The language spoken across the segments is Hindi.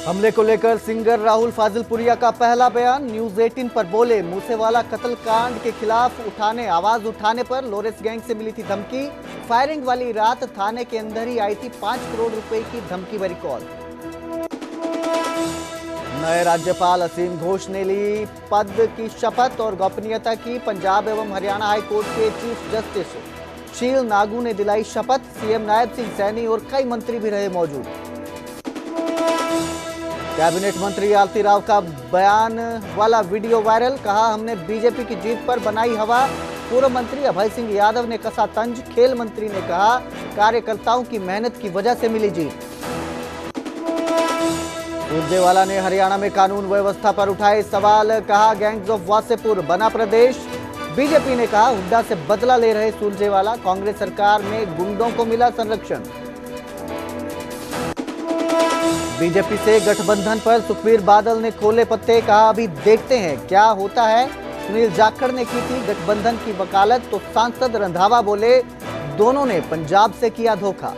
हमले को लेकर सिंगर राहुल फाजिलपुरिया का पहला बयान। न्यूज 18 पर बोले, मूसेवाला कत्ल कांड के खिलाफ आवाज उठाने पर लोरेंस गैंग से मिली थी धमकी। फायरिंग वाली रात थाने के अंदर ही आई थी 5 करोड़ रुपए की धमकी भरी कॉल। नए राज्यपाल असीम घोष ने ली पद की शपथ और गोपनीयता की। पंजाब एवं हरियाणा हाईकोर्ट के चीफ जस्टिस शील नागू ने दिलाई शपथ। सीएम नायब सिंह सैनी और कई मंत्री भी रहे मौजूद। कैबिनेट मंत्री आरती राव का बयान वाला वीडियो वायरल। कहा, हमने बीजेपी की जीत पर बनाई हवा। पूर्व मंत्री अभय सिंह यादव ने कसा तंज। खेल मंत्री ने कहा, कार्यकर्ताओं की मेहनत की वजह से मिली जीत। सुरजेवाला ने हरियाणा में कानून व्यवस्था पर उठाए सवाल। कहा, गैंग्स ऑफ वासेपुर बना प्रदेश। बीजेपी ने कहा, हुड्डा से बदला ले रहे सुरजेवाला। कांग्रेस सरकार में गुंडों को मिला संरक्षण। बीजेपी से गठबंधन पर सुखबीर बादल ने खोले पत्ते। कहा, अभी देखते हैं क्या होता है। सुनील जाखड़ ने की थी गठबंधन की वकालत तो सांसद रंधावा बोले, दोनों ने पंजाब से किया धोखा।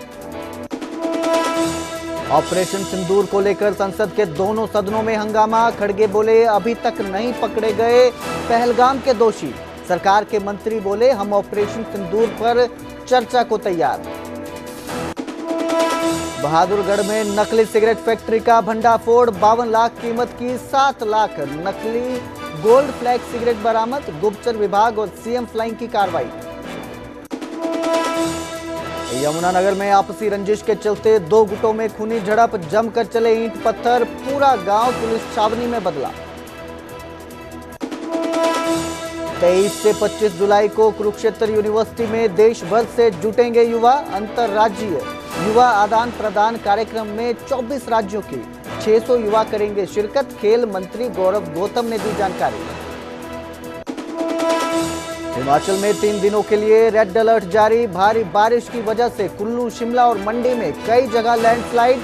ऑपरेशन सिंदूर को लेकर संसद के दोनों सदनों में हंगामा। खड़गे बोले, अभी तक नहीं पकड़े गए पहलगाम के दोषी। सरकार के मंत्री बोले, हम ऑपरेशन सिंदूर पर चर्चा को तैयार। बहादुरगढ़ में नकली सिगरेट फैक्ट्री का भंडाफोड़। 52 लाख कीमत की 7 लाख नकली गोल्ड फ्लैग सिगरेट बरामद। गुप्तचर विभाग और सीएम फ्लाइंग की कार्रवाई। यमुनानगर में आपसी रंजिश के चलते 2 गुटों में खूनी झड़प। जमकर चले ईंट पत्थर। पूरा गांव पुलिस छावनी में बदला। 23 से 25 जुलाई को कुरुक्षेत्र यूनिवर्सिटी में देश भर से जुटेंगे युवा। अंतर्राज्यीय युवा आदान प्रदान कार्यक्रम में 24 राज्यों के 600 युवा करेंगे शिरकत। खेल मंत्री गौरव गौतम ने दी जानकारी। हिमाचल में 3 दिनों के लिए रेड अलर्ट जारी। भारी बारिश की वजह से कुल्लू, शिमला और मंडी में कई जगह लैंडस्लाइड।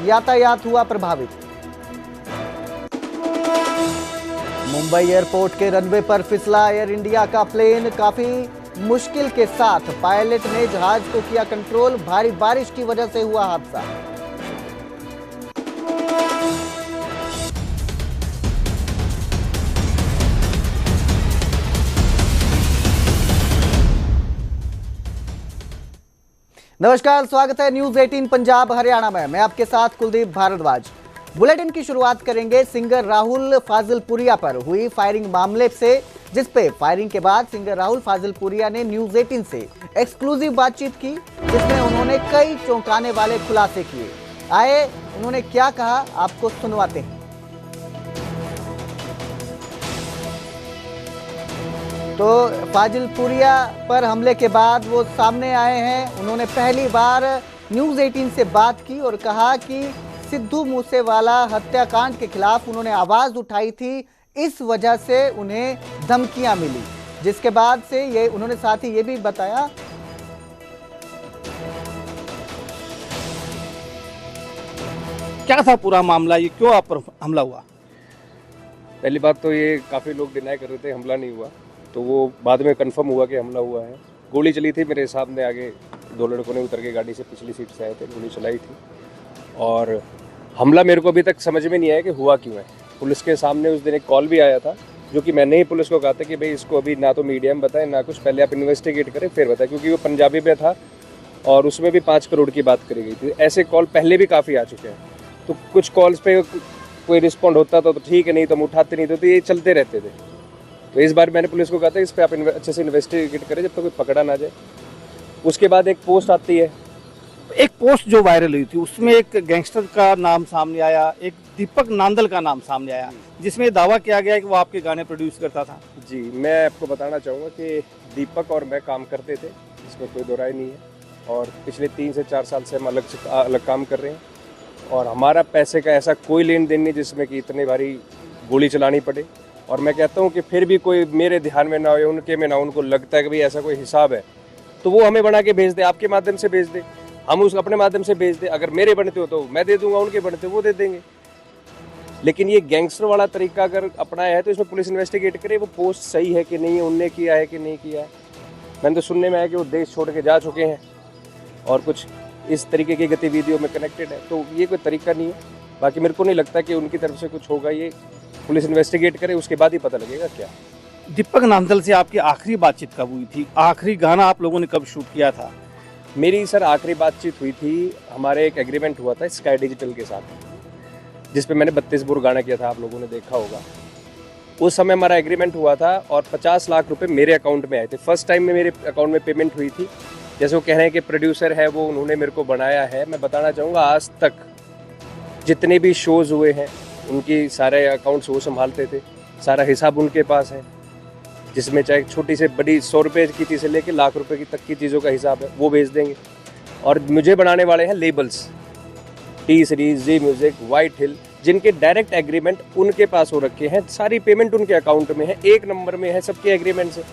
यातायात हुआ प्रभावित। मुंबई एयरपोर्ट के रनवे पर फिसला एयर इंडिया का प्लेन। काफी मुश्किल के साथ पायलट ने जहाज को किया कंट्रोल। भारी बारिश की वजह से हुआ हादसा। नमस्कार, स्वागत है न्यूज 18 पंजाब हरियाणा में। मैं आपके साथ कुलदीप भारद्वाज। बुलेटिन की शुरुआत करेंगे सिंगर राहुल फाजिलपुरिया पर हुई फायरिंग मामले से, जिस पे फायरिंग के बाद सिंगर राहुल फाजिलपुरिया ने न्यूज 18 से एक्सक्लूसिव बातचीत की, जिसमें उन्होंने कई चौंकाने वाले खुलासे किए। आए उन्होंने क्या कहा, आपको सुनवाते हैं। तो फाजिलपुरिया पर हमले के बाद वो सामने आए हैं। उन्होंने पहली बार न्यूज 18 से बात की और कहा कि सिद्धू मूसेवाला हत्याकांड के खिलाफ उन्होंने आवाज उठाई थी, इस वजह से उन्हें धमकियां मिली। जिसके बाद से ये उन्होंने साथ ही ये भी बताया, क्या था पूरा मामला, ये क्यों आप पर हमला हुआ? पहली बात तो ये काफ़ी लोग डिनाई कर रहे थे हमला नहीं हुआ, तो वो बाद में कंफर्म हुआ कि हमला हुआ है। गोली चली थी मेरे सामने, आगे 2 लड़कों ने उतर के गाड़ी से पिछली सीट से आए थे, गोली चलाई थी। और हमला मेरे को अभी तक समझ में नहीं आया कि हुआ क्यों है। पुलिस के सामने उस दिन एक कॉल भी आया था, जो कि मैंने ही पुलिस को कहा था कि भाई इसको अभी ना तो मीडिया में बताएं ना कुछ, पहले आप इन्वेस्टिगेट करें फिर बताएं, क्योंकि वो पंजाबी में था और उसमें भी 5 करोड़ की बात करी गई थी। ऐसे कॉल पहले भी काफ़ी आ चुके हैं, तो कुछ कॉल्स पे कोई रिस्पॉन्ड होता था तो ठीक है, नहीं तो हम उठाते नहीं तो ये चलते रहते थे। तो इस बार मैंने पुलिस को कहा था इस पर आप अच्छे से इन्वेस्टिगेट करें जब तक कोई पकड़ा ना जाए। उसके बाद एक पोस्ट आती है, एक पोस्ट जो वायरल हुई थी उसमें एक गैंगस्टर का नाम सामने आया, एक दीपक नांदल का नाम सामने आया, जिसमें दावा किया गया कि वो आपके गाने प्रोड्यूस करता था। जी, मैं आपको बताना चाहूँगा कि दीपक और मैं काम करते थे, इसमें कोई दो राय नहीं है। और पिछले 3 से 4 साल से हम अलग काम कर रहे हैं और हमारा पैसे का ऐसा कोई लेन देन नहीं जिसमें कि इतनी भारी गोली चलानी पड़े। और मैं कहता हूँ कि फिर भी कोई मेरे ध्यान में ना हो, उनके में ना, उनको लगता है कि भाई ऐसा कोई हिसाब है तो वो हमें बना के भेज दे, आपके माध्यम से भेज दे, हम उसको अपने माध्यम से भेज दे। अगर मेरे बनते हो तो मैं दे दूंगा, उनके बनते वो दे देंगे। लेकिन ये गैंगस्टर वाला तरीका अगर अपनाया है तो इसमें पुलिस इन्वेस्टिगेट करे वो पोस्ट सही है कि नहीं है, उनने किया है कि नहीं किया है। मैंने तो सुनने में आया कि वो देश छोड़ के जा चुके हैं और कुछ इस तरीके की गतिविधियों में कनेक्टेड है, तो ये कोई तरीका नहीं है। बाकी मेरे को नहीं लगता कि उनकी तरफ से कुछ होगा, ये पुलिस इन्वेस्टिगेट करे उसके बाद ही पता लगेगा क्या। दीपक नांदल से आपकी आखिरी बातचीत कब हुई थी? आखिरी गाना आप लोगों ने कब शूट किया था? मेरी सर आखिरी बातचीत हुई थी, हमारे एक एग्रीमेंट हुआ था स्काई डिजिटल के साथ, जिस पे मैंने 32 बोर गाना किया था, आप लोगों ने देखा होगा। उस समय हमारा एग्रीमेंट हुआ था और 50 लाख रुपए मेरे अकाउंट में आए थे। फर्स्ट टाइम में मेरे अकाउंट में पेमेंट हुई थी। जैसे वो कह रहे हैं कि प्रोड्यूसर है वो, उन्होंने मेरे को बनाया है। मैं बताना चाहूँगा आज तक जितने भी शोज़ हुए हैं उनकी सारे अकाउंट्स वो संभालते थे, सारा हिसाब उनके पास है, जिसमें चाहे छोटी से बड़ी 100 रुपये की चीज़ से लेकर लाख रुपए की तक की चीज़ों का हिसाब है, वो भेज देंगे। और मुझे बनाने वाले हैं लेबल्स, टी सीरीज, जी म्यूजिक, वाइट हिल, जिनके डायरेक्ट एग्रीमेंट उनके पास हो रखे हैं। सारी पेमेंट उनके अकाउंट में है, एक नंबर में है सबके एग्रीमेंट से।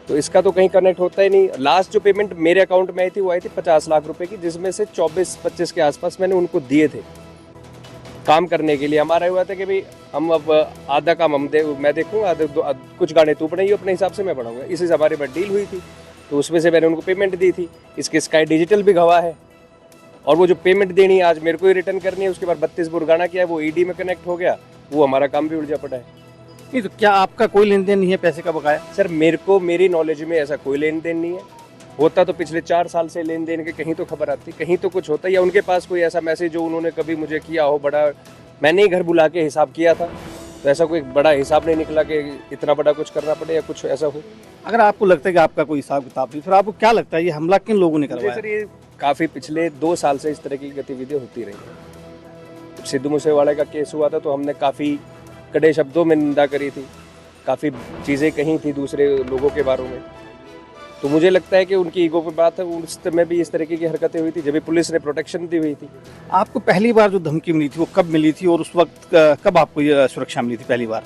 तो इसका तो कहीं कनेक्ट होता ही नहीं। लास्ट जो पेमेंट मेरे अकाउंट में आई थी वो आई थी 50 लाख रुपए की, जिसमें से 24-25 के आसपास मैंने उनको दिए थे काम करने के लिए। हमारा हुआ था कि भाई हम अब आधा काम मैं देखूँगा, आधा कुछ गाने तू बनाइए अपने हिसाब से, मैं बनाऊंगा। इसी से हमारी बात डील हुई थी, तो उसमें से मैंने उनको पेमेंट दी थी। इसके स्काई डिजिटल भी गवाह है। और वो जो पेमेंट देनी है आज मेरे को ही रिटर्न करनी है। उसके बाद 32 बोर गाना किया है, वो ईडी में कनेक्ट हो गया, वो हमारा काम भी उलझा पड़ा है। नहीं तो क्या आपका कोई लेन देन नहीं है पैसे का बकाया? सर मेरे को, मेरी नॉलेज में ऐसा कोई लेन देन नहीं है। होता तो पिछले 4 साल से लेन देन के कहीं तो खबर आती, कहीं तो कुछ होता, या उनके पास कोई ऐसा मैसेज जो उन्होंने कभी मुझे किया हो बड़ा, मैंने ही घर बुला के हिसाब किया था, तो ऐसा कोई बड़ा हिसाब नहीं निकला कि इतना बड़ा कुछ करना पड़े या कुछ ऐसा हो। अगर आपको लगता है कि आपका कोई हिसाब किताब नहीं, फिर आपको क्या लगता है ये हमला किन लोगों ने करवाया? सर ये काफ़ी पिछले 2 साल से इस तरह की गतिविधियाँ होती रही। सिद्धू मूसेवाला का केस हुआ था तो हमने काफ़ी कड़े शब्दों में निंदा करी थी, काफ़ी चीज़ें कही थी दूसरे लोगों के बारे में। तो मुझे लगता है कि उनकी ईगो पे बात है, उस समय भी इस तरीके की हरकतें हुई थी जब भी पुलिस ने प्रोटेक्शन दी हुई थी। आपको पहली बार जो धमकी मिली थी वो कब मिली थी और उस वक्त कब आपको ये सुरक्षा मिली थी पहली बार?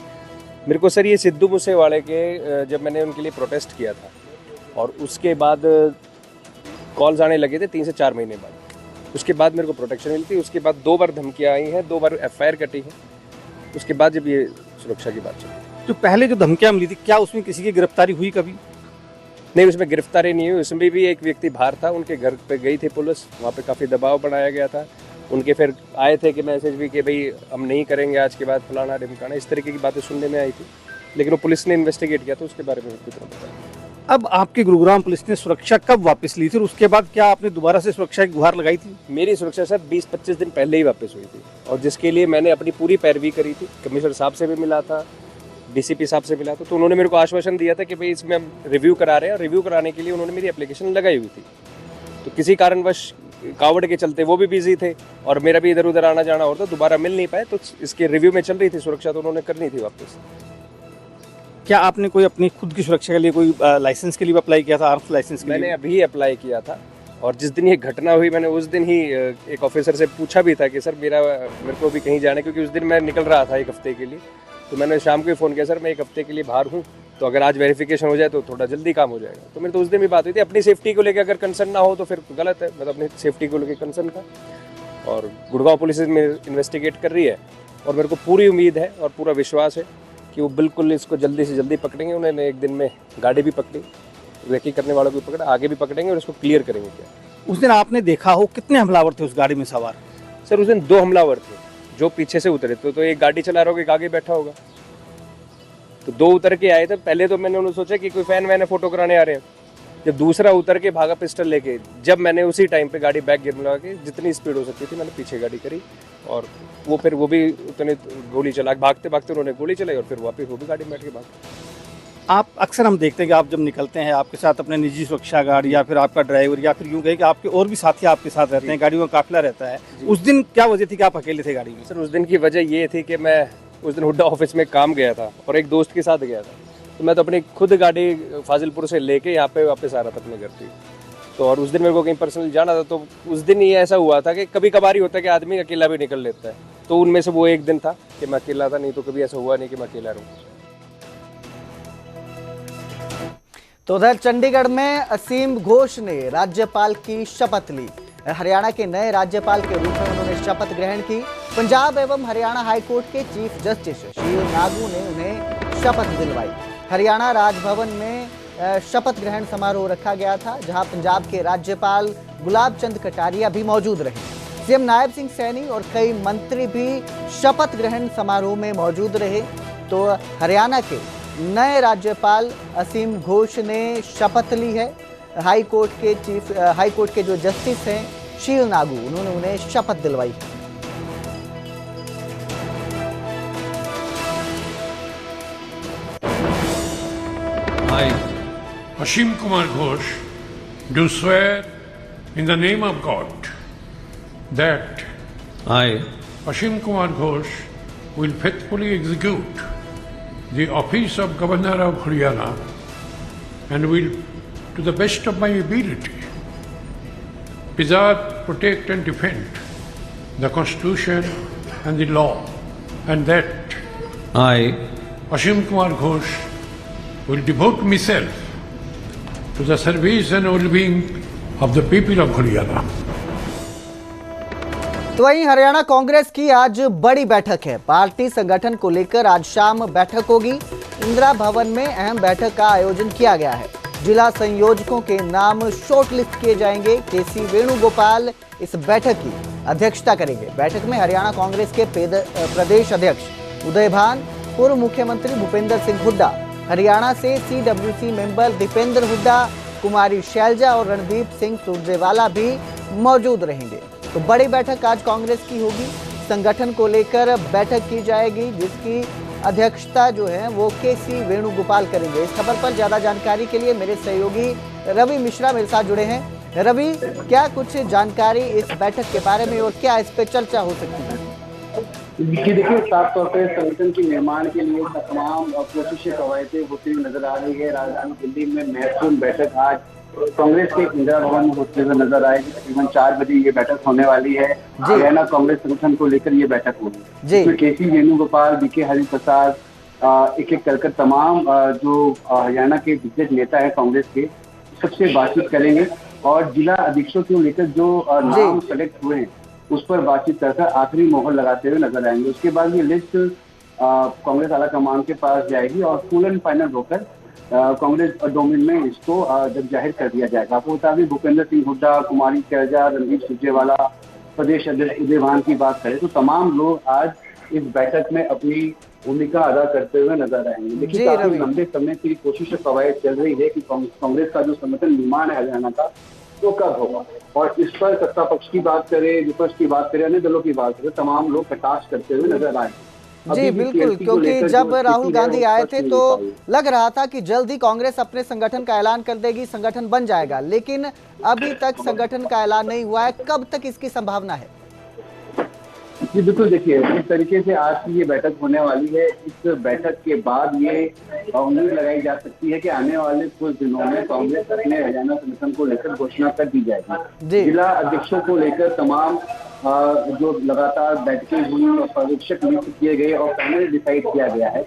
मेरे को सर ये सिद्धू मूसेवाले के जब मैंने उनके लिए प्रोटेस्ट किया था और उसके बाद कॉल्स आने लगे थे 3 से 4 महीने बाद, उसके बाद मेरे को प्रोटेक्शन मिली थी। उसके बाद 2 बार धमकियाँ आई हैं, 2 बार FIR कटी है। उसके बाद जब ये सुरक्षा की बात चली, जो पहले जो धमकियाँ मिली थी क्या उसमें किसी की गिरफ्तारी हुई कभी? नहीं, उसमें गिरफ्तारी नहीं हुई। उसमें भी एक व्यक्ति बाहर था, उनके घर पे गई थी पुलिस, वहाँ पे काफ़ी दबाव बनाया गया था। उनके फिर आए थे कि मैसेज भी कि भाई हम नहीं करेंगे आज के बाद, फलाना ढिमकाना, इस तरीके की बातें सुनने में आई थी। लेकिन वो पुलिस ने इन्वेस्टिगेट किया तो उसके बारे में कुछ नहीं पता। अब आपकी गुरुग्राम पुलिस ने सुरक्षा कब वापस ली थी और उसके बाद क्या आपने दोबारा से सुरक्षा की गुहार लगाई थी? मेरी सुरक्षा सर 20-25 दिन पहले ही वापस हुई थी, और जिसके लिए मैंने अपनी पूरी पैरवी करी थी। कमिश्नर साहब से भी मिला था, DCP साहब से मिला था, तो उन्होंने मेरे को आश्वासन दिया था कि भाई इसमें हम रिव्यू करा रहे हैं, और रिव्यू कराने के लिए उन्होंने मेरी एप्लीकेशन लगाई हुई थी। तो किसी कारणवश कावड़ के चलते वो भी बिजी थे और मेरा भी इधर उधर आना जाना होता, दोबारा मिल नहीं पाए, तो इसके रिव्यू में चल रही थी सुरक्षा, तो उन्होंने करनी थी वापस। क्या आपने कोई अपनी खुद की सुरक्षा के लिए कोई लाइसेंस के लिए अप्लाई किया था, आर्म्स लाइसेंस के लिए? मैंने अभी अप्लाई किया था, और जिस दिन ये घटना हुई मैंने उस दिन ही एक ऑफिसर से पूछा भी था कि सर मेरे को भी कहीं जाना है, क्योंकि उस दिन मैं निकल रहा था 1 हफ्ते के लिए। तो मैंने शाम को ही फ़ोन किया, सर मैं 1 हफ्ते के लिए बाहर हूँ, तो अगर आज वेरिफिकेशन हो जाए तो थोड़ा जल्दी काम हो जाएगा। तो मेरे तो उस दिन भी बात हुई थी। अपनी सेफ्टी को लेकर अगर कंसर्न ना हो तो फिर गलत है, मतलब अपनी सेफ्टी को लेकर कंसर्न था। और गुड़गांव पुलिस में इन्वेस्टिगेट कर रही है, और मेरे को पूरी उम्मीद है और पूरा विश्वास है कि वो बिल्कुल इसको जल्दी से जल्दी पकड़ेंगे। उन्होंने 1 दिन में गाड़ी भी पकड़ी, रेकी करने वालों को पकड़ा, आगे भी पकड़ेंगे और इसको क्लियर करेंगे। क्या उस दिन आपने देखा हो कितने हमलावर थे उस गाड़ी में सवार? सर उस दिन 2 हमलावर थे जो पीछे से उतरे, तो एक गाड़ी चला रहा होगा, एक आगे बैठा होगा, तो 2 उतर के आए थे। पहले तो मैंने उन्हें सोचा कि कोई फैन वैन फोटो कराने आ रहे हैं। जब दूसरा उतर के भागा पिस्टल लेके, जब मैंने उसी टाइम पे गाड़ी बैक गियर में लगा के जितनी स्पीड हो सकती थी मैंने पीछे गाड़ी करी, और वो फिर वो भी उतने गोली चला, भागते भागते उन्होंने गोली चलाई और फिर वापस वो भी गाड़ी में बैठ के भाग। आप अक्सर हम देखते हैं कि आप जब निकलते हैं आपके साथ अपने निजी सुरक्षा गार्ड या फिर आपका ड्राइवर या फिर यूँ कहे कि आपके और भी साथी आपके साथ रहते हैं, गाड़ियों का काफिला रहता है। उस दिन क्या वजह थी कि आप अकेले थे गाड़ी में? सर उस दिन की वजह ये थी कि मैं उस दिन हुड्डा ऑफिस में काम गया था और एक दोस्त के साथ गया था, तो मैं तो अपनी खुद गाड़ी फाजिलपुर से लेके यहाँ पे वापस आ रहा था अपने घर पे। तो और उस दिन मेरे को कहीं पर्सनल जाना था, तो उस दिन ये ऐसा हुआ था कि कभी कभार ही होता है कि आदमी अकेला भी निकल लेता है, तो उनमें से वो एक दिन था कि मैं अकेला था, नहीं तो कभी ऐसा हुआ नहीं कि मैं अकेला रहूँ। तो उधर चंडीगढ़ में असीम घोष ने राज्यपाल की शपथ ली। हरियाणा के नए राज्यपाल के रूप में उन्होंने शपथ ग्रहण की। पंजाब एवं हरियाणा हाईकोर्ट के चीफ जस्टिस शील नागू ने उन्हें शपथ दिलवाई। हरियाणा राजभवन में शपथ ग्रहण समारोह रखा गया था, जहां पंजाब के राज्यपाल गुलाब चंद कटारिया भी मौजूद रहे। सीएम नायब सिंह सैनी और कई मंत्री भी शपथ ग्रहण समारोह में मौजूद रहे। तो हरियाणा के नए राज्यपाल असीम घोष ने शपथ ली है। हाई कोर्ट के जो जस्टिस हैं शील नागू, उन्होंने उन्हें शपथ दिलवाई। I, Ashim Kumar Ghosh, do swear in the name of God that I, Ashim Kumar Ghosh will faithfully execute the office of Governor of Haryana and will, to the best of my ability, preserve, protect and defend the Constitution and the law, and that I, Ashim Kumar Ghosh will devote myself to the service and well-being of the people of Haryana. तो वहीं हरियाणा कांग्रेस की आज बड़ी बैठक है। पार्टी संगठन को लेकर आज शाम बैठक होगी। इंदिरा भवन में अहम बैठक का आयोजन किया गया है। जिला संयोजकों के नाम शॉर्टलिस्ट किए जाएंगे। केसी वेणुगोपाल इस बैठक की अध्यक्षता करेंगे। बैठक में हरियाणा कांग्रेस के प्रदेश अध्यक्ष उदय भान, पूर्व मुख्यमंत्री भूपेंद्र सिंह हुड्डा, हरियाणा से CWC मेंबर दीपेंद्र हुड्डा, कुमारी शैलजा और रणदीप सिंह सुरजेवाला भी मौजूद रहेंगे। तो बड़ी बैठक आज कांग्रेस की होगी। संगठन को लेकर बैठक की जाएगी, जिसकी अध्यक्षता जो है वो केसी वेणुगोपाल करेंगे। इस खबर पर ज्यादा जानकारी के लिए मेरे सहयोगी रवि मिश्रा मेरे साथ जुड़े हैं। रवि, क्या कुछ जानकारी इस बैठक के बारे में और क्या इस पे चर्चा हो सकती है? देखिए, साफ तौर पर संगठन के निर्माण के लिए तमाम कोशिशें कवायदें होती हुई नजर आ रही है। राजधानी दिल्ली में महत्वपूर्ण बैठक आज कांग्रेस के इंदिरा भवन में होते हुए नजर आएगी। तकरीबन 4 बजे ये बैठक होने वाली है। हरियाणा कांग्रेस संगठन को लेकर ये बैठक होगी, जिसमें केसी वेणुगोपाल, बीके हरिप्रसाद, एक कर तमाम जो हरियाणा के दिग्गज नेता है कांग्रेस के, सबसे बातचीत करेंगे और जिला अध्यक्षों को लेकर जो नाम सेलेक्ट हुए हैं उस पर बातचीत कर आखिरी मोहर लगाते हुए नजर आएंगे। उसके बाद ये लिस्ट कांग्रेस आला कमान के पास जाएगी और फुल एंड फाइनल होकर कांग्रेस डोमेन में इसको जब जाहिर कर दिया जाएगा। आपको बता दें, भूपेंद्र सिंह हुड्डा, कुमारी शैलजा, रणदीप सुरजेवाला, प्रदेश अध्यक्ष उदय भान की बात करें तो तमाम लोग आज इस बैठक में अपनी भूमिका अदा करते हुए नजर आएंगे। देखिए, काफी लंबे समय की कोशिश कवायद चल रही है कि कांग्रेस का जो संगठन निर्माण है हरियाणा का वो कब होगा, और इस पर सत्ता पक्ष की बात करें, विपक्ष की बात करें, अन्य दलों की बात करें, तमाम लोग कटाक्ष करते हुए नजर आए। जी बिल्कुल, क्योंकि जब राहुल गांधी आए थे तो लग रहा था कि जल्द ही कांग्रेस अपने संगठन का ऐलान कर देगी, संगठन बन जाएगा, लेकिन अभी तक संगठन का ऐलान नहीं हुआ है। कब तक इसकी संभावना है? जी बिल्कुल, देखिए इस तरीके से आज की ये बैठक होने वाली है। इस बैठक के बाद ये उम्मीद लगाई जा सकती है कि आने वाले कुछ दिनों में कांग्रेस अपने हरियाणा संगठन को लेकर घोषणा कर दी जाएगी। जिला अध्यक्षों को लेकर तमाम जो लगातार बैठकें हुई और पर्यवेक्षक नियुक्त किए गए और पैनल डिसाइड किया गया है,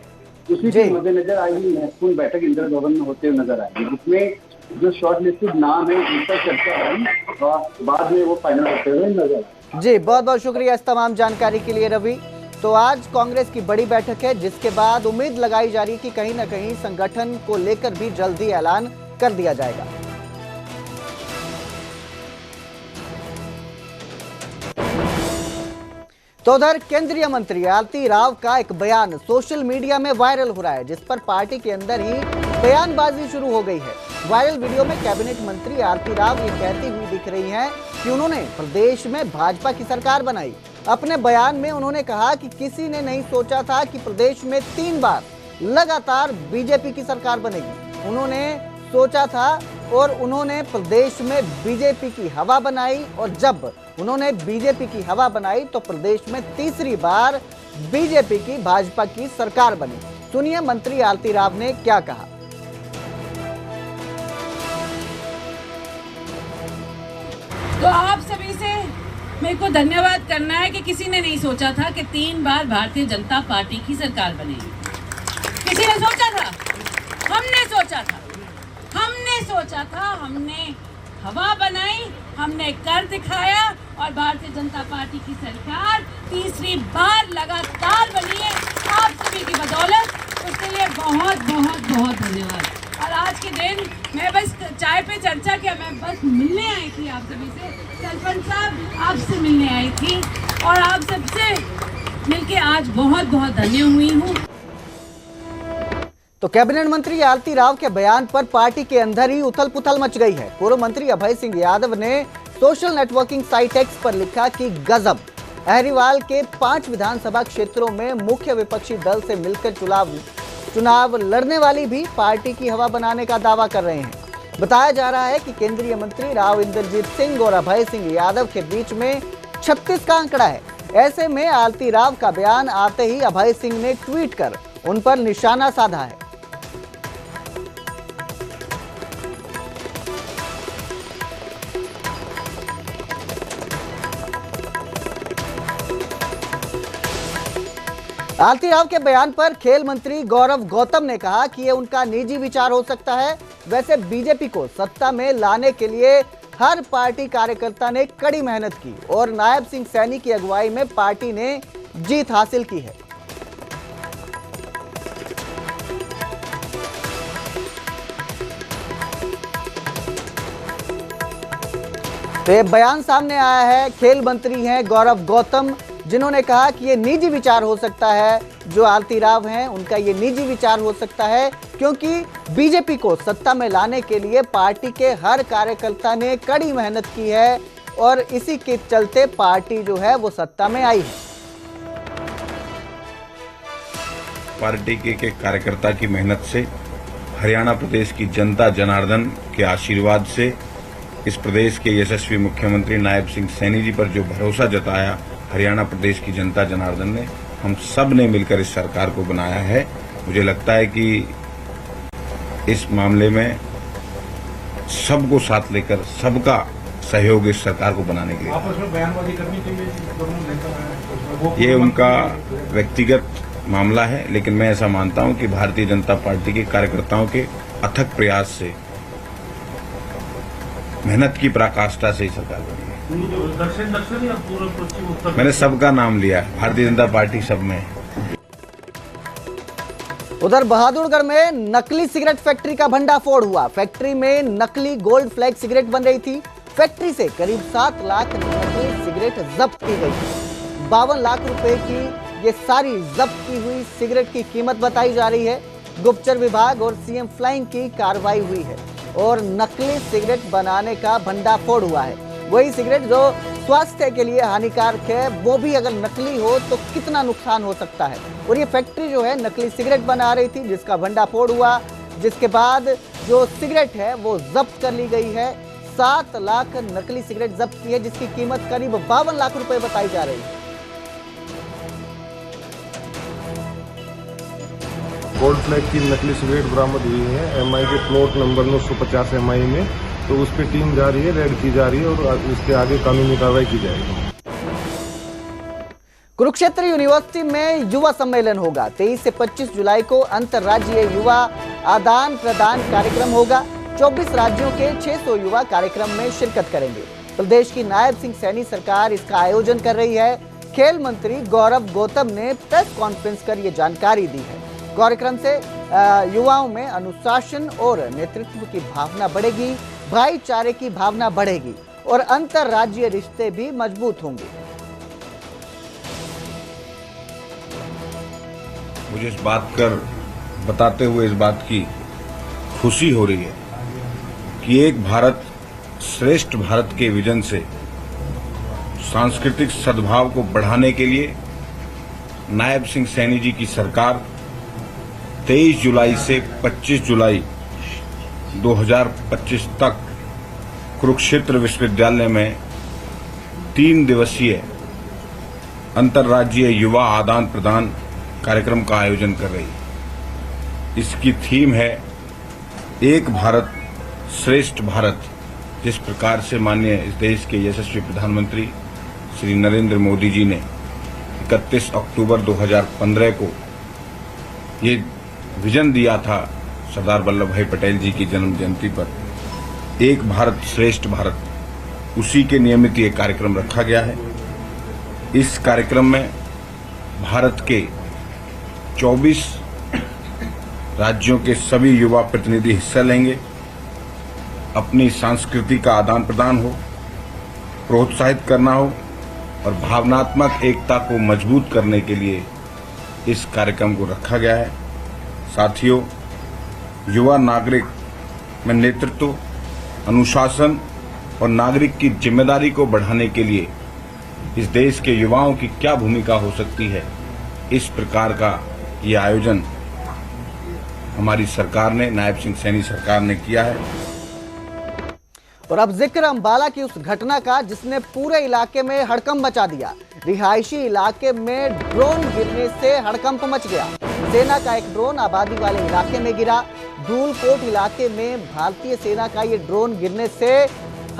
उसी के मद्देनजर आज ये महत्वपूर्ण बैठक इंदिरा भवन में होते हुए नजर आएगी, जिसमें जो शॉर्ट लिस्टेड नाम है उन पर चर्चा होगी और बाद में वो फाइनल होते हुए नजर आएगी। जी बहुत बहुत शुक्रिया इस तमाम जानकारी के लिए रवि। तो आज कांग्रेस की बड़ी बैठक है, जिसके बाद उम्मीद लगाई जा रही है कि कहीं ना कहीं संगठन को लेकर भी जल्दी ऐलान कर दिया जाएगा। तो उधर केंद्रीय मंत्री आरती राव का एक बयान सोशल मीडिया में वायरल हो रहा है, जिस पर पार्टी के अंदर ही बयानबाजी शुरू हो गई है। वायरल वीडियो में कैबिनेट मंत्री आरती राव ये कहती हुई दिख रही हैं कि उन्होंने प्रदेश में भाजपा की सरकार बनाई। अपने बयान में उन्होंने कहा कि किसी ने नहीं सोचा था कि प्रदेश में 3 बार लगातार बीजेपी की सरकार बनेगी। उन्होंने सोचा था और उन्होंने प्रदेश में बीजेपी की हवा बनाई, और जब उन्होंने बीजेपी की हवा बनाई तो प्रदेश में तीसरी बार बीजेपी की भाजपा की सरकार बनी। सुनिए मंत्री आरती राव ने क्या कहा। तो आप सभी से मेरे को धन्यवाद करना है कि किसी ने नहीं सोचा था कि 3 बार भारतीय जनता पार्टी की सरकार बनेगी। किसी ने सोचा था? हमने सोचा था, हमने हवा बनाई, हमने कर दिखाया और भारतीय जनता पार्टी की सरकार तीसरी बार लगातार बनी है आप सभी की बदौलत। उसके लिए बहुत बहुत बहुत धन्यवाद। और आज आज के दिन मैं बस चाय पे चर्चा किया, मैं बस मिलने आई थी आप सभी से। सरपंच साहब आपसे मिलने आई थी और आप सबसे मिलके आज बहुत बहुत धन्य हुई हूँ। तो कैबिनेट मंत्री आरती राव के बयान पर पार्टी के अंदर ही उथल पुथल मच गई है। पूर्व मंत्री अभय सिंह यादव ने सोशल नेटवर्किंग साइट एक्स पर लिखा कि गजब, अहरीवाल के 5 विधानसभा क्षेत्रों में मुख्य विपक्षी दल से मिलकर चुनाव लड़ने वाली भी पार्टी की हवा बनाने का दावा कर रहे हैं। बताया जा रहा है कि केंद्रीय मंत्री राव इंद्रजीत सिंह और अभय सिंह यादव के बीच में 36 का आंकड़ा है। ऐसे में आरती राव का बयान आते ही अभय सिंह ने ट्वीट कर उन पर निशाना साधा है। आरती राव के बयान पर खेल मंत्री गौरव गौतम ने कहा कि यह उनका निजी विचार हो सकता है। वैसे बीजेपी को सत्ता में लाने के लिए हर पार्टी कार्यकर्ता ने कड़ी मेहनत की और नायब सिंह सैनी की अगुवाई में पार्टी ने जीत हासिल की है। तो ये बयान सामने आया है, खेल मंत्री हैं गौरव गौतम, जिन्होंने कहा कि ये निजी विचार हो सकता है। जो आरती राव हैं उनका ये निजी विचार हो सकता है क्योंकि बीजेपी को सत्ता में लाने के लिए पार्टी के हर कार्यकर्ता ने कड़ी मेहनत की है और इसी के चलते पार्टी जो है वो सत्ता में आई है। पार्टी के कार्यकर्ता की मेहनत से, हरियाणा प्रदेश की जनता जनार्दन के आशीर्वाद से, इस प्रदेश के यशस्वी मुख्यमंत्री नायब सिंह सैनी जी पर जो भरोसा जताया हरियाणा प्रदेश की जनता जनार्दन ने, हम सब ने मिलकर इस सरकार को बनाया है। मुझे लगता है कि इस मामले में सबको साथ लेकर सबका सहयोग इस सरकार को बनाने के लिए, आपस में बयानबाजी करनी चाहिए, ये उनका व्यक्तिगत मामला है, लेकिन मैं ऐसा मानता हूं कि भारतीय जनता पार्टी के कार्यकर्ताओं के अथक प्रयास से, मेहनत की पराकाष्ठा से ही सरकार बनी है। मैंने सबका नाम लिया, भारतीय जनता पार्टी सब में है। उधर बहादुरगढ़ में नकली सिगरेट फैक्ट्री का भंडाफोड़ हुआ। फैक्ट्री में नकली गोल्ड फ्लैग सिगरेट बन रही थी। फैक्ट्री से करीब 7 लाख नकली सिगरेट जब्त की गई। 52 लाख रुपए की ये सारी जब्त की हुई सिगरेट की कीमत बताई जा रही है। गुप्तचर विभाग और सीएम फ्लाइंग की कार्रवाई हुई है और नकली सिगरेट बनाने का भंडाफोड़ हुआ है। वही सिगरेट जो स्वास्थ्य के लिए हानिकारक है, वो भी अगर नकली हो तो कितना नुकसान हो सकता है। और ये फैक्ट्री जो है नकली सिगरेट बना रही थी, जिसका भंडाफोड़ हुआ, जिसके बाद जो सिगरेट है वो जब्त कर ली गई है। 7 लाख नकली सिगरेट जब्त की है, जिसकी कीमत करीब 52 लाख रुपए बताई जा रही है। गोल्ड फ्लैग की नकली सिगरेट बरामद हुई है एमआई के प्लॉट नंबर 950 एमआई में। तो उस पर टीम जा रही है, रेड की जा रही है और उसके आगे कानूनी कार्रवाई की जाएगी। कुरुक्षेत्र यूनिवर्सिटी में युवा सम्मेलन होगा। 23 से 25 जुलाई को अंतर्राज्यीय युवा आदान प्रदान कार्यक्रम होगा। 24 राज्यों के 600 युवा कार्यक्रम में शिरकत करेंगे। प्रदेश की नायब सिंह सैनी सरकार इसका आयोजन कर रही है। खेल मंत्री गौरव गौतम ने प्रेस कॉन्फ्रेंस कर ये जानकारी दी है। कार्यक्रम से युवाओं में अनुशासन और नेतृत्व की भावना बढ़ेगी, भाईचारे की भावना बढ़ेगी और अंतर्राज्यीय रिश्ते भी मजबूत होंगे। मुझे इस बात कर बताते हुए इस बात की खुशी हो रही है कि एक भारत श्रेष्ठ भारत के विजन से सांस्कृतिक सद्भाव को बढ़ाने के लिए नायब सिंह सैनी जी की सरकार 23 जुलाई से 25 जुलाई 2025 तक कुरुक्षेत्र विश्वविद्यालय में 3 दिवसीय अंतर्राज्यीय युवा आदान प्रदान कार्यक्रम का आयोजन कर रही है। इसकी थीम है एक भारत श्रेष्ठ भारत। जिस प्रकार से माननीय इस देश के यशस्वी प्रधानमंत्री श्री नरेंद्र मोदी जी ने 31 अक्टूबर 2015 को ये विजन दिया था सरदार वल्लभ भाई पटेल जी की जन्म जयंती पर, एक भारत श्रेष्ठ भारत, उसी के नियमित ये कार्यक्रम रखा गया है। इस कार्यक्रम में भारत के 24 राज्यों के सभी युवा प्रतिनिधि हिस्सा लेंगे। अपनी संस्कृति का आदान प्रदान हो, प्रोत्साहित करना हो और भावनात्मक एकता को मजबूत करने के लिए इस कार्यक्रम को रखा गया है। साथियों, युवा नागरिक में नेतृत्व, अनुशासन और नागरिक की जिम्मेदारी को बढ़ाने के लिए इस देश के युवाओं की क्या भूमिका हो सकती है, इस प्रकार का ये आयोजन हमारी सरकार ने, नायब सिंह सैनी सरकार ने किया है। और अब जिक्र अंबाला की उस घटना का जिसने पूरे इलाके में हड़कंप मचा दिया। रिहायशी इलाके में ड्रोन गिरने से हड़कंप मच गया। सेना का एक ड्रोन आबादी वाले इलाके में गिरा। धूलकोट इलाके में भारतीय सेना का ये ड्रोन गिरने से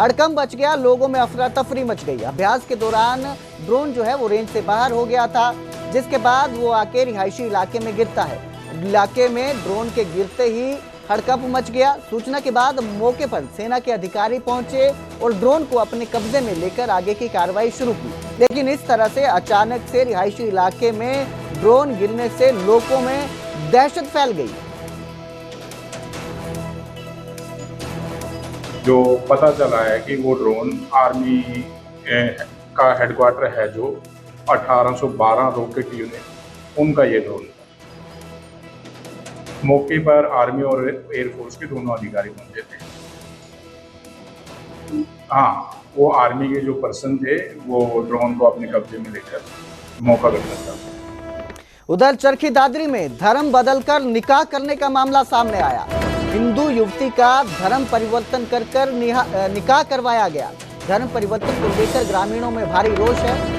हड़कंप मच गया। लोगों में अफरा तफरी मच गई। अभ्यास के दौरान ड्रोन जो है वो रेंज से बाहर हो गया था, जिसके बाद वो आके रिहायशी इलाके में गिरता है। इलाके में ड्रोन के गिरते ही हड़कंप मच गया। सूचना के बाद मौके पर सेना के अधिकारी पहुंचे और ड्रोन को अपने कब्जे में लेकर आगे की कार्रवाई शुरू की। लेकिन इस तरह से अचानक से रिहायशी इलाके में ड्रोन गिरने से लोगों में दहशत फैल गई। जो पता चला है कि वो ड्रोन आर्मी का हेडक्वार्टर है, जो 1812 रॉकेट यूनिट, उनका ये ड्रोन। मौके पर आर्मी और एयरफोर्स के दोनों अधिकारी पहुंचे थे। हाँ, वो आर्मी के जो पर्सन थे वो ड्रोन को अपने कब्जे में लेकर मौका करना चाहते। उधर चरखी दादरी में धर्म बदलकर निकाह करने का मामला सामने आया। हिंदू युवती का धर्म परिवर्तन कर निकाह करवाया गया। धर्म परिवर्तन को लेकर ग्रामीणों में भारी रोष है।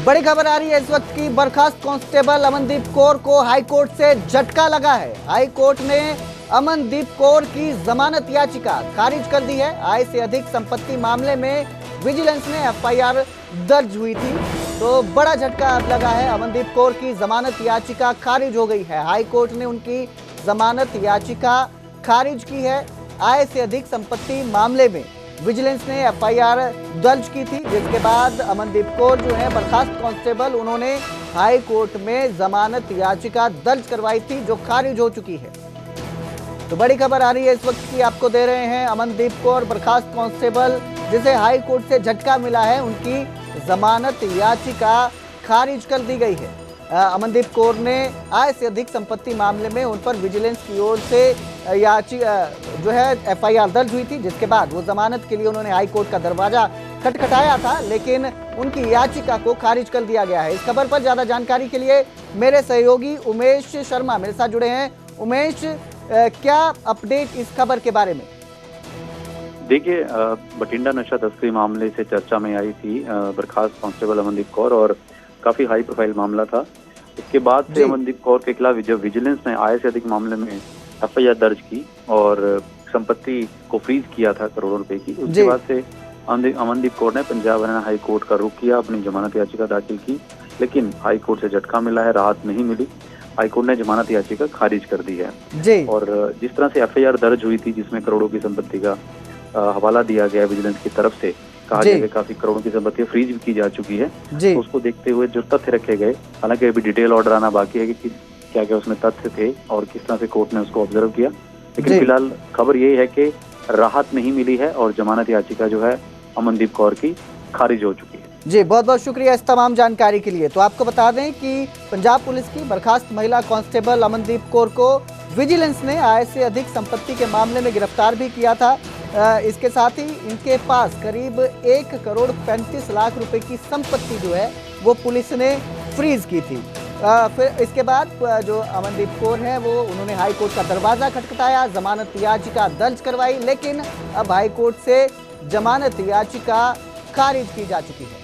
बड़ी खबर आ रही है इस वक्त की। बर्खास्त कांस्टेबल अमनदीप कौर को हाईकोर्ट से झटका लगा है। हाईकोर्ट ने अमनदीप कौर की जमानत याचिका खारिज कर दी है। आय से अधिक संपत्ति मामले में विजिलेंस ने एफआईआर दर्ज हुई थी, तो बड़ा झटका लगा है। अमनदीप कौर की जमानत याचिका खारिज हो गई है। हाईकोर्ट ने उनकी जमानत याचिका खारिज की है। आय से अधिक संपत्ति मामले में विजिलेंस ने एफआईआर दर्ज की थी, जिसके बाद अमनदीप कौर जो है बर्खास्त कांस्टेबल, उन्होंने हाई कोर्ट में जमानत याचिका दर्ज करवाई थी, जो खारिज हो चुकी है। तो बड़ी खबर आ रही है इस वक्त की, आपको दे रहे हैं। अमनदीप कौर बर्खास्त कांस्टेबल जिसे हाई कोर्ट से झटका मिला है, उनकी जमानत याचिका खारिज कर दी गई है। अमनदीप कौर ने आय से अधिक संपत्ति मामले में उन पर विजिलेंस की ओर से जो है एफआईआर दर्ज हुई थी, जिसके बाद वो जमानत के लिए उन्होंने हाई कोर्ट का दरवाजा खटखटाया था, लेकिन उनकी याचिका को खारिज कर दिया गया है। इस खबर पर ज्यादा जानकारी के लिए मेरे सहयोगी उमेश शर्मा मेरे साथ जुड़े हैं। उमेश, क्या अपडेट इस खबर के बारे में? देखिए, बठिंडा नशा तस्करी मामले से चर्चा में आई थी बर्खास्त कांस्टेबल अमनदीप कौर, और काफी हाई प्रोफाइल मामला था। इसके बाद से अमनदीप कौर के खिलाफ जब विजिलेंस ने आय से अधिक मामले में एफआईआर दर्ज की और संपत्ति को फ्रीज किया था करोड़ों रुपए की, उसके बाद से अमनदीप कौर ने पंजाब हरियाणा हाई कोर्ट का रुख किया, अपनी जमानत याचिका दाखिल की, लेकिन हाई कोर्ट से झटका मिला है, राहत नहीं मिली। हाई कोर्ट ने जमानत याचिका खारिज कर दी है जी। और जिस तरह से एफआईआर दर्ज हुई थी, जिसमें करोड़ों की संपत्ति का हवाला दिया गया विजिलेंस की तरफ से, कहा गया कि काफी करोड़ों की संपत्ति फ्रीज भी की जा चुकी है, तो उसको देखते हुए जो तथ्य रखे गए, हालांकि अभी डिटेल ऑर्डर आना बाकी है कि क्या क्या उसमें तथ्य थे और किस तरह से कोर्ट ने उसको ऑब्जर्व किया, लेकिन फिलहाल खबर यही है कि राहत नहीं मिली है और जमानत याचिका जो है अमनदीप कौर की खारिज हो चुकी है। जी, बहुत बहुत शुक्रिया इस तमाम जानकारी के लिए। तो आपको बता दें कि पंजाब पुलिस की बर्खास्त महिला कांस्टेबल अमनदीप कौर को विजिलेंस ने आय से अधिक संपत्ति के मामले में गिरफ्तार भी किया था। इसके साथ ही इनके पास करीब 1 करोड़ 35 लाख रुपए की संपत्ति जो है वो पुलिस ने फ्रीज की थी। फिर इसके बाद जो अमनदीप कौर है वो उन्होंने हाई कोर्ट का दरवाजा खटखटाया, जमानत याचिका दर्ज करवाई, लेकिन अब हाई कोर्ट से जमानत याचिका खारिज की जा चुकी है।